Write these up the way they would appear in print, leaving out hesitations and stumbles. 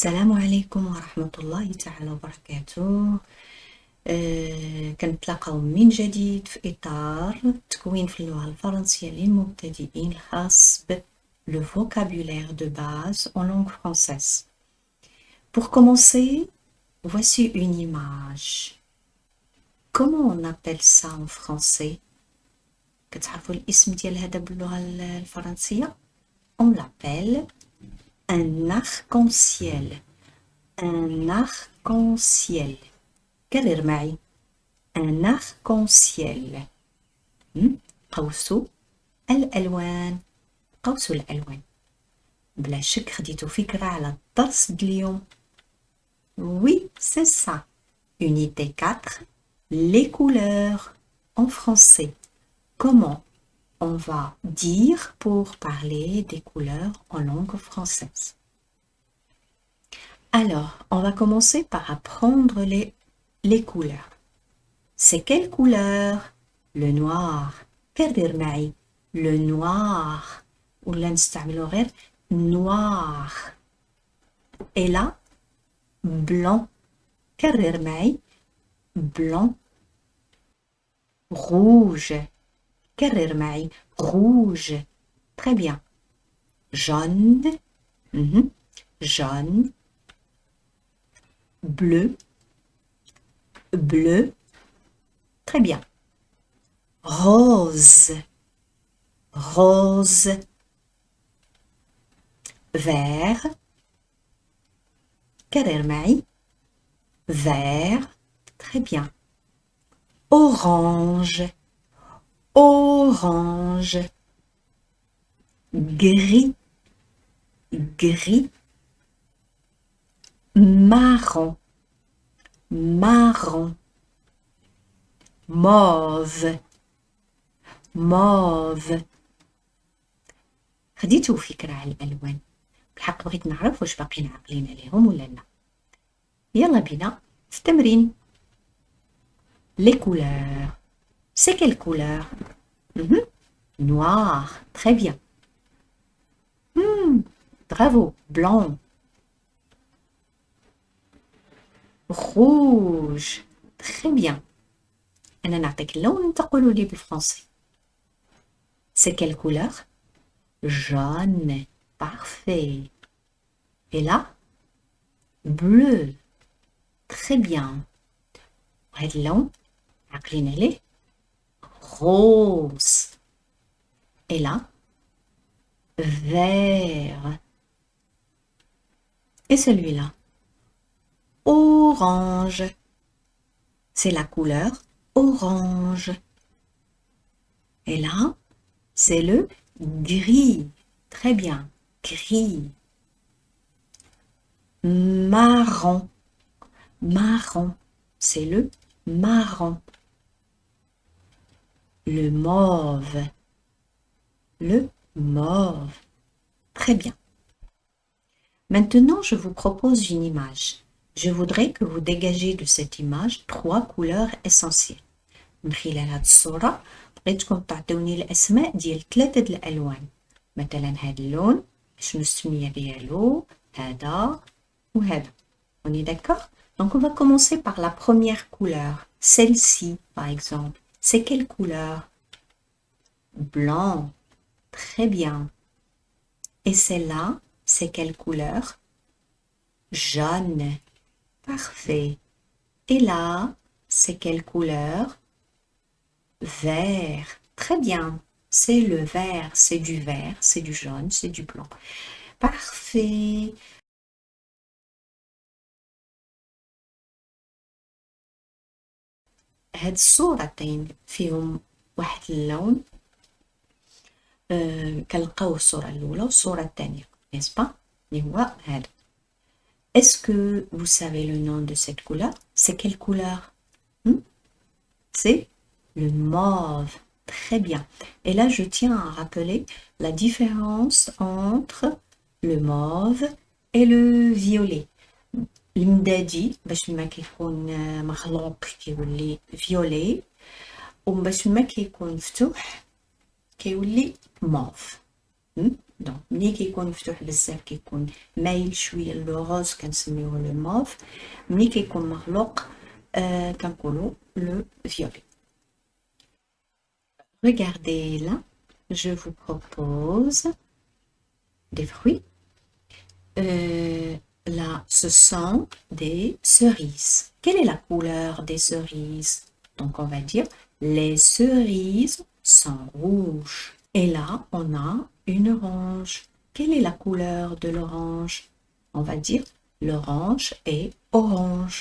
السلام عليكم ورحمة الله تعالى وبركاته. كنتلاقاو من جديد في إطار تكوين في اللغة الفرنسية للمبتدئين الخاص le vocabulaire de base en langue française. Pour commencer, voici une image. Comment on appelle ça en français? كتعرفوا الاسم ديال هذا باللغة الفرنسية؟ On l'appelle un arc-en-ciel. Un arc-en-ciel. كرر معي. Un arc-en-ciel. قوسوا الألوان. قوسوا الألوان. بلا شك خديتوا فكرة على الدرس اليوم. Oui, c'est ça. Unité 4. Les couleurs en français. Comment on va dire pour parler des couleurs en langue française. Alors, on va commencer par apprendre les couleurs. C'est quelle couleur? Le noir. كرر معي. Le noir. ولا نستعملو غير noir. Et là, blanc. كرر معي. Blanc. Rouge. كرر معي. Rouge. Très bien. Jaune. Jaune. Bleu. Bleu. Très bien. Rose. Rose. Vert. كرر معي. Vert. Très bien. Orange. Orange. Gris. Gris. Marron. Marron. Mauve. Mauve. خديتوا فكرة على الألوان. بالحق بغيت نعرف واش باقيين عاقلين عليهم ولا لا. يلا بينا في التمرين. Les couleurs. C'est quelle couleur? Noir. Très bien. Bravo. Blanc. Rouge. Très bien. أنا نعطيك اللون تقولوا لي بالفرنسي. C'est quelle couleur? Jaune. Parfait. Et là? Bleu. Très bien. وهذا اللون عاقلين عليه. Rose. Et là? Vert. Et celui-là? Orange. C'est la couleur orange. Et là, c'est le gris. Très bien. Gris. Marron. Marron. C'est le marron. Le mauve. Le mauve. Très bien. Maintenant, je vous propose une image. Je voudrais que vous dégagez de cette image 3 couleurs essentielles. من خلال هذه الصورة بغيتكم تعطيوني الأسماء ديال 3 الألوان. مثلا هذا اللون شنو السمية ديالو هذا وهذا. On est d'accord? Donc on va commencer par la première couleur. Celle-ci par exemple. C'est quelle couleur? Blanc. Très bien. Et celle-là, c'est quelle couleur? Jaune. Parfait. Et là, c'est quelle couleur? Vert. Très bien. C'est le vert, c'est du vert, c'est du jaune, c'est du blanc. Parfait. هاد الصورتين فيهم واحد اللون كنلقاو الصورة الأولى والصورة الثانية. N'est-ce pas? اللي هو هذا. Est-ce que vous savez le nom de cette couleur? C'est quelle couleur? C'est le mauve. Très bien. Et là, je tiens à rappeler la différence entre le mauve et le violet. المدادي باش ما كيكون مخلوق كيولي فيولي وباش ما كيكون مفتوح كيولي موف. دونك ملي كيكون مفتوح بزاف كيكون مايل شويه لو روز كنسميوه لو موف ملي كيكون مغلوق كنقولوا لو فيولي Regardez là, je vous propose des fruits. Là, ce sont des cerises. Quelle est la couleur des cerises? Donc, on va dire les cerises sont rouges. Et là, on a une orange. Quelle est la couleur de l'orange? On va dire l'orange est orange.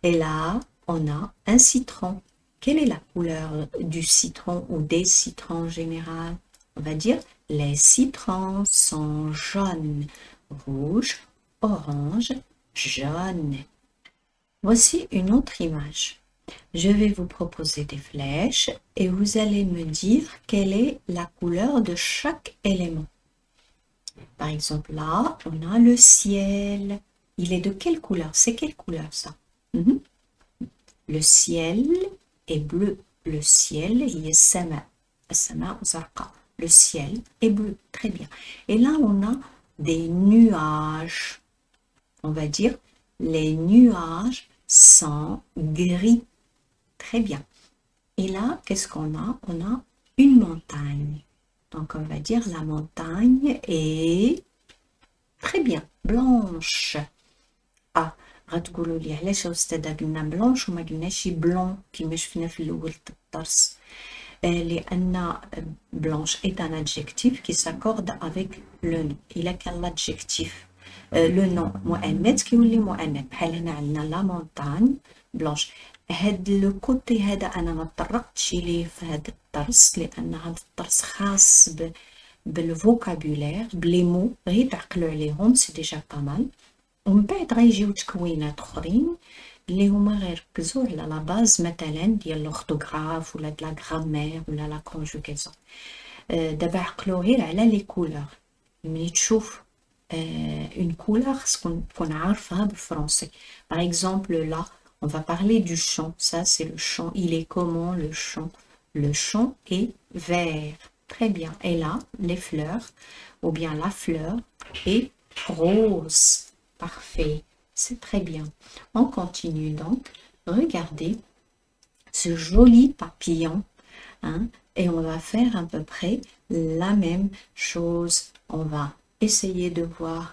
Et là, on a un citron. Quelle est la couleur du citron ou des citrons en général? On va dire les citrons sont jaunes, rouge, orange, jaune. Voici une autre image. Je vais vous proposer des flèches et vous allez me dire quelle est la couleur de chaque élément. Par exemple, là, on a le ciel. Il est de quelle couleur? C'est quelle couleur ça? Le ciel est bleu. Le ciel, il est sama. Le ciel est bleu. Très bien. Et là, on a des nuages. On va dire les nuages sont gris. Très bien. Et là, qu'est-ce qu'on a? On a une montagne. Donc, on va dire la montagne est très bien, blanche. Ah, غتقولوا لي علاش استاذه قلنا بلونش وما قلناش بلون كيما شفنا في الاول الدرس لان بلونش est un adjectif qui s'accorde avec le nom. الا كان l'adjectif le nom مؤنث كيولي مؤنث بحال هنا عندنا لا مونتاgne بلونش. هاد لو كوتي هذا انا ما تطرقتش ليه في هذا الدرس لان هذا الدرس خاص بالفوكابولير بلي مو غير تعقلوا عليهم سي ديجا با مال. ومن بعد غيجيو تكوينات اخرين اللي هما غيركزوا على لا باز مثلا ديال لورثوغراف ولا د لا غرامير ولا لا كونجوغاسيون. دابا عقلوا غير على لي كولور. ملي تشوف اون كولور خصك تكون عارفها بالفرنسي. باغ اكزومبل لا on va parler du champ. Ça c'est le champ. Il est comment le champ? Le champ est vert. Très bien. Et là les fleurs ou bien la fleur est rose. Parfait, c'est très bien. On continue donc. Regardez ce joli papillon. Hein, et on va faire à peu près la même chose. On va essayer de voir,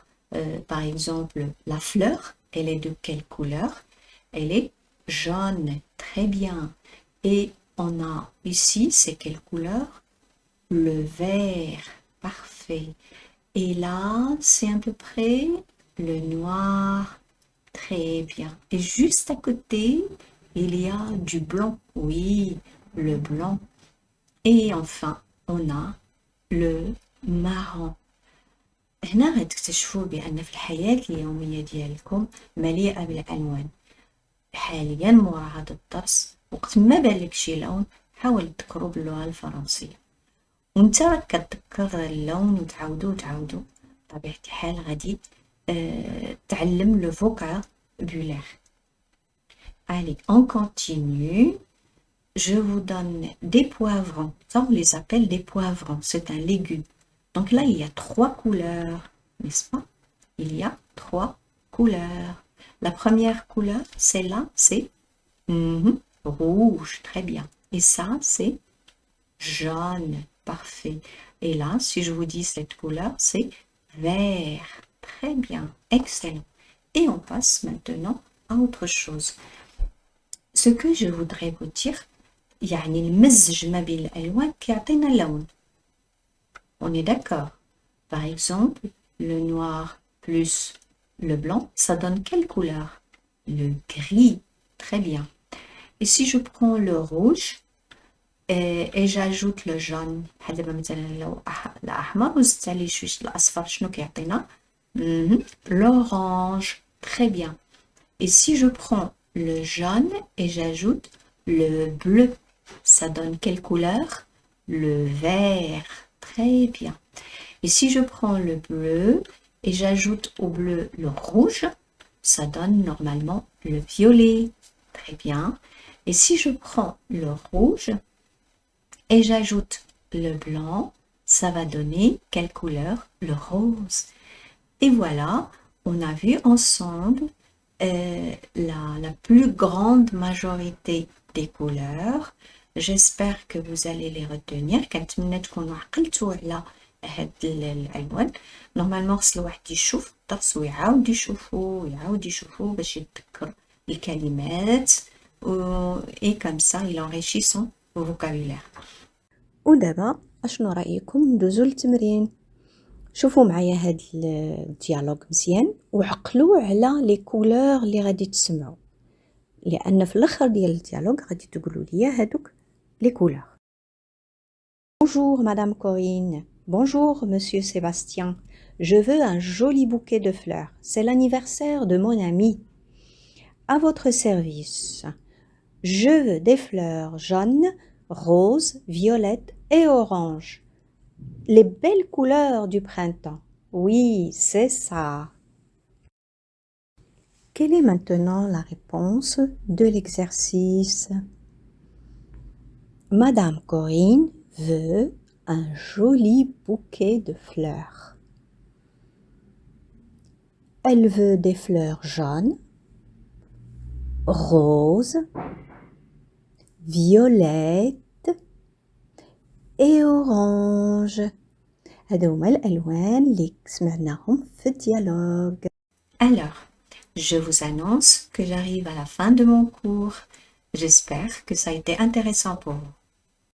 par exemple, la fleur. Elle est de quelle couleur? Elle est jaune. Très bien. Et on a ici, c'est quelle couleur? Le vert. Parfait. Et là, c'est à peu près le noir. Très bien. Et juste à côté, il y a du blanc. Oui, le blanc. Et enfin, on a le marron. هنا غتكتشفوا بأن في الحياة اليومية ديالكم مليئة بالألوان. حاليا مورا هذا الدرس وقت ما بالك شي لون حاول تذكروا باللغة الفرنسية. وانت راك كتذكر اللون وتعاودو بطبيعة الحال غادي تعلم le vocabulaire. Allez, on continue. Je vous donne des poivrons. Ça, on les appelle des poivrons. C'est un légume. Donc là, il y a 3 couleurs, n'est-ce pas? Il y a 3 couleurs. La première couleur, celle-là, c'est rouge. Très bien. Et ça, c'est jaune. Parfait. Et là, si je vous dis cette couleur, c'est vert. Très bien. Excellent. Et on passe maintenant à autre chose. Ce que je voudrais vous dire, يعني المزج ما بين الألوان كيعطينا لون. On est d'accord. Par exemple, le noir plus le blanc, ça donne quelle couleur? Le gris. Très bien. Et si je prends le rouge et j'ajoute le jaune, دابا مثلا لو الأحمر وزدت عليه شوية الأصفر شنو كيعطينا؟ L'orange. Très bien. Et si je prends le jaune et j'ajoute le bleu, ça donne quelle couleur? Le vert. Très bien. Et si je prends le bleu et j'ajoute au bleu le rouge, ça donne normalement le violet. Très bien. Et si je prends le rouge et j'ajoute le blanc, ça va donner quelle couleur? Le rose. Et voilà, on a vu ensemble la plus grande majorité des couleurs. J'espère que vous allez les retenir. كنتمنى تكونوا عقلتوا على هاد الألوان. نورمالمون خص الواحد يشوف الدرس ويعاود يشوفو ويعاود يشوفو باش يتذكر الكلمات et comme ça il enrichit son vocabulaire. ودابا اشنو رأيكم ندوزو للتمرين؟ شوفوا معايا هاد الديالوج مزيان وعقلوا على لي كولور اللي غادي تسمعوا لان في الاخر ديال الديالوج غادي تقولوا لي هادوك لي كولور. Bonjour madame Corinne. Bonjour monsieur Sébastien. Je veux un joli bouquet de fleurs. C'est l'anniversaire de mon ami. À votre service. Je veux des fleurs jaunes, roses, violettes et oranges. Les belles couleurs du printemps. Oui, c'est ça. Quelle est maintenant la réponse de l'exercice? Madame Corinne veut un joli bouquet de fleurs. Elle veut des fleurs jaunes, roses, violettes et oranges. هادو هما الألوان اللي سمعناهم في الديالوج. Alors, je vous annonce que j'arrive à la fin de mon cours. J'espère que ça a été intéressant pour vous.